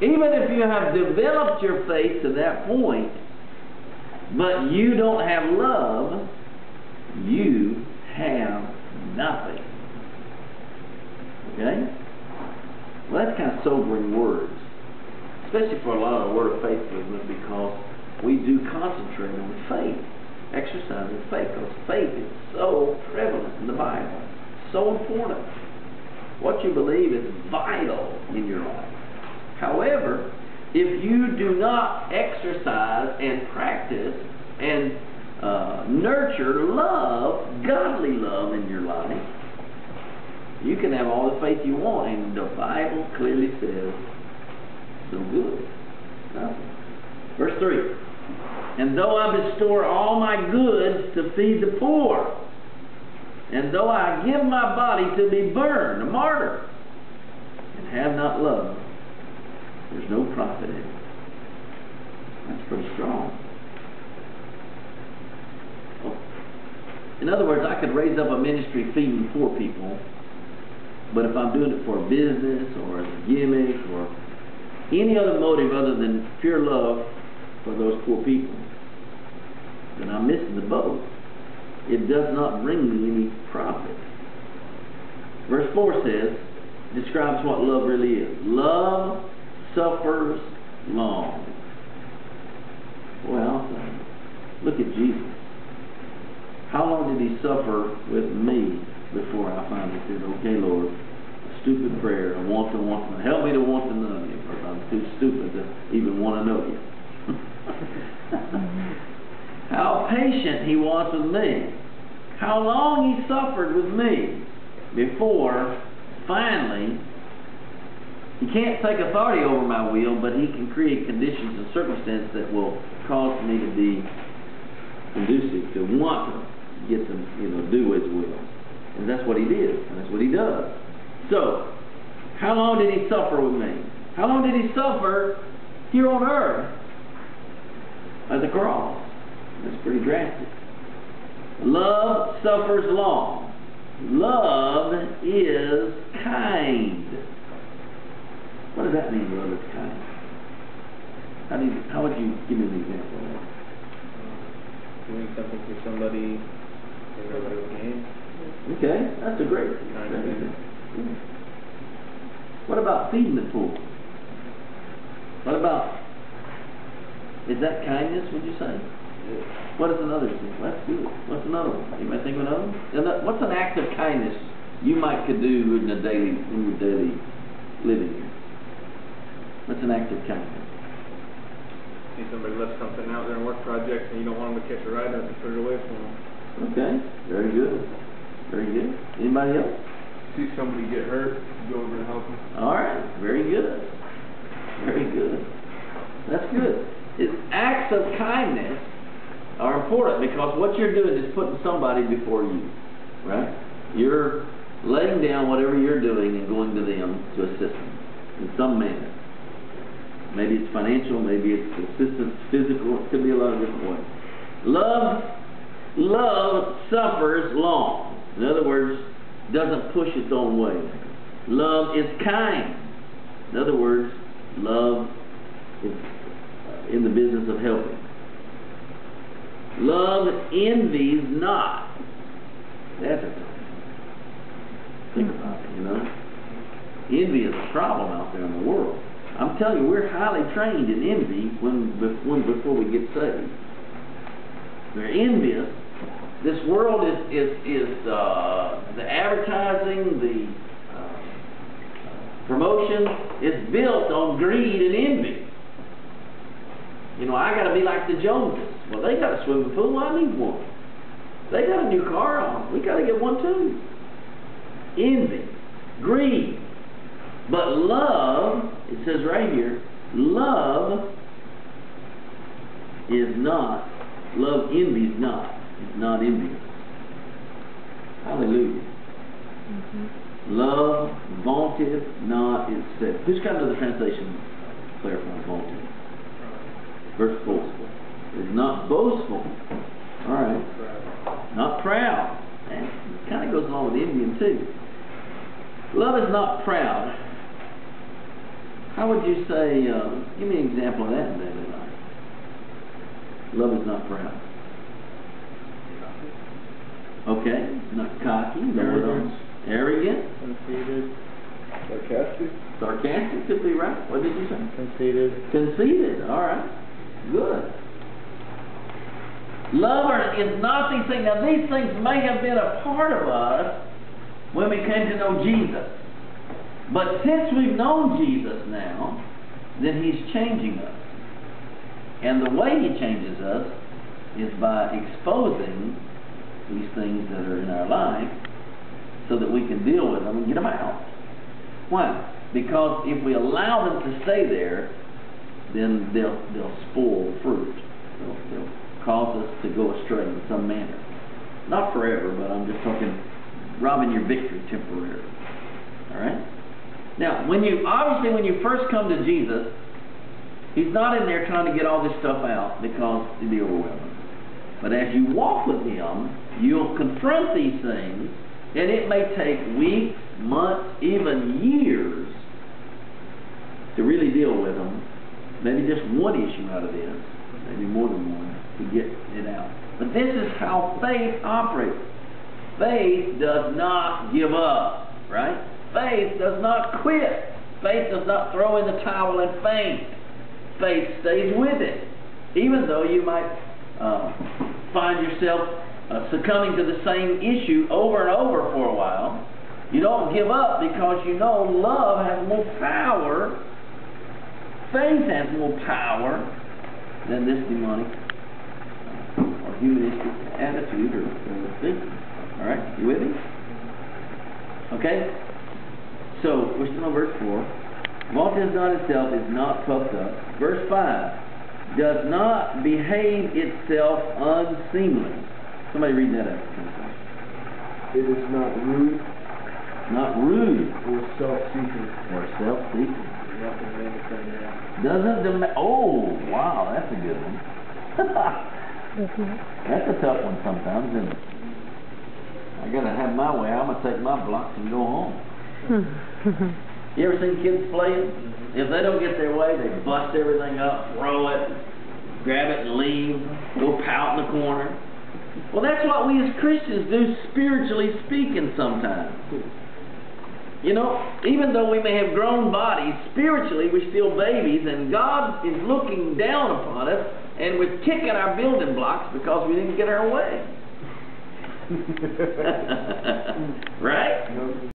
Even if you have developed your faith to that point, but you don't have love, you have nothing. Okay? Well, that's kind of sobering words, especially for a lot of the Word of Faith movement, because we do concentrate on faith, exercising faith, because faith is so prevalent in the Bible, so important. What you believe is vital in your life. However, if you do not exercise and practice and nurture love, godly love in your life, you can have all the faith you want, and the Bible clearly says, no good. Nothing. Verse 3. And though I bestow all my goods to feed the poor, and though I give my body to be burned, a martyr, and have not love, there's no profit in it. That's pretty strong. In other words, I could raise up a ministry feeding poor people, but if I'm doing it for a business or as a gimmick or any other motive other than pure love for those poor people, then I'm missing the boat. It does not bring me any profit. Verse 4 says, describes what love really is. Love suffers long. Well, look at Jesus. How long did he suffer with me before I finally said, okay, Lord, a stupid prayer, I want to, help me to want to know you, because I'm too stupid to even want to know you. How patient he was with me. How long he suffered with me before finally, he can't take authority over my will, but he can create conditions and circumstances that will cause me to be conducive, to want to get them, do his will. And that's what he did, and that's what he does. So, how long did he suffer with me? How long did he suffer here on earth at the cross? That's pretty drastic. Love suffers long. Love is kind. What does that mean, love is kind? How would you give me an example of that? Doing something for somebody in a little game. Okay, that's a great thing. What about feeding the poor? What about, is that kindness, would you say? Yeah. What is another thing? That's good. What's another one? You might think of another one? What's an act of kindness you could do in your daily living here? What's an act of kindness? See somebody left something out there in work project and you don't want them to catch a ride or put it away from them. Okay, very good. Very good. Anybody else? See somebody get hurt, go over and help them. All right, very good. Very good. That's good. Acts of kindness are important because what you're doing is putting somebody before you, right? You're laying down whatever you're doing and going to them to assist them in some manner. Maybe it's financial, maybe it's assistance, physical, it could be a lot of different ways. Love suffers long. In other words, doesn't push its own way. Love is kind. In other words, love is in the business of helping. Love envies not. That's a thing. Think about it, Envy is a problem out there in the world. I'm telling you, we're highly trained in envy before we get saved. We're envious. This world is the advertising, the promotion is built on greed and envy. I got to be like the Joneses. Well, they got a swimming pool. I need one. They got a new car. We got to get one too. Envy, greed. But love, it says right here, love envies not. It's not envious. Hallelujah. Love vaunteth not itself. Who's kind of the translation clarifying vaunteth? Verse 4. Is not boastful. All right. Not proud. And it kind of goes along with envying too. Love is not proud. How how would you say, give me an example of that in daily life? Love is not proud. Okay, not cocky, arrogant, conceited, sarcastic. Sarcastic could be right. What did you say? Conceited. Conceited, all right. Good. Love is not these things. Now, these things may have been a part of us when we came to know Jesus. But since we've known Jesus now, then He's changing us. And the way He changes us is by exposing these things that are in our life so that we can deal with them and get them out. Why? Because if we allow them to stay there, then they'll spoil the fruit. They'll cause us to go astray in some manner. Not forever, but I'm just talking robbing your victory temporarily. All right? Now, obviously when you first come to Jesus, He's not in there trying to get all this stuff out because it'd be overwhelming. But as you walk with Him, you'll confront these things, and it may take weeks, months, even years to really deal with them. Maybe just one issue out of this, maybe more than one, to get it out. But this is how faith operates. Faith does not give up, right? Faith does not quit. Faith does not throw in the towel and faint. Faith stays with it. Even though you might find yourself succumbing to the same issue over and over for a while, you don't give up because you know love has more power. Faith has more power than this demonic or humanistic attitude or thinking. All right, you with me? Okay. So we're still on verse 4. Vaunteth not itself, is not puffed up. Verse 5. Does not behave itself unseemly. Somebody read that out. It is not rude. Not rude. Or self-seeking. Or self-seeking. Doesn't demand. Oh, wow, that's a good one. That's a tough one sometimes, isn't it? I gotta have my way. I'm gonna take my blocks and go home. You ever seen kids playing? If they don't get their way, they bust everything up, throw it, grab it and leave, go pout in the corner. Well, that's what we as Christians do, spiritually speaking, sometimes. You know, even though we may have grown bodies, spiritually we're still babies, and God is looking down upon us, and we're kicking our building blocks because we didn't get our way. Right?